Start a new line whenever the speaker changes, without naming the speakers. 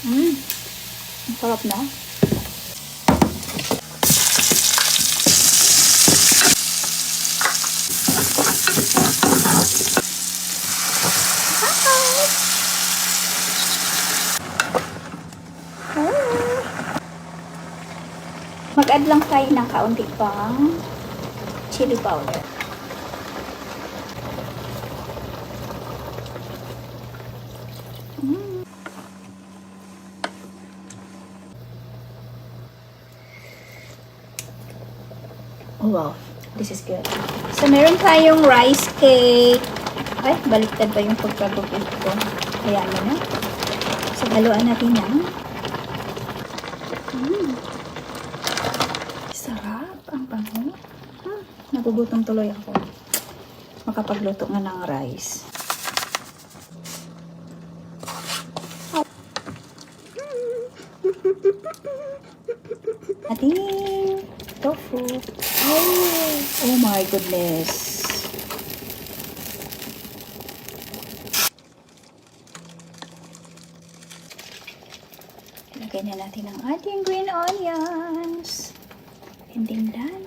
Ang sarap na. Mag-add lang tayo ng kaunti pang chili powder. Oh, wow. This is good. So, meron tayong rice cake. Ay, baliktad pa yung pagkagupit ko. Kaya na. So, haluan natin yan. Sarap. Ang bango. Nagugutom tuloy ako. Makapagluto nga ng rice. Ating tofu. Oh my goodness. Lagyan na natin ang ating green onions. And then done.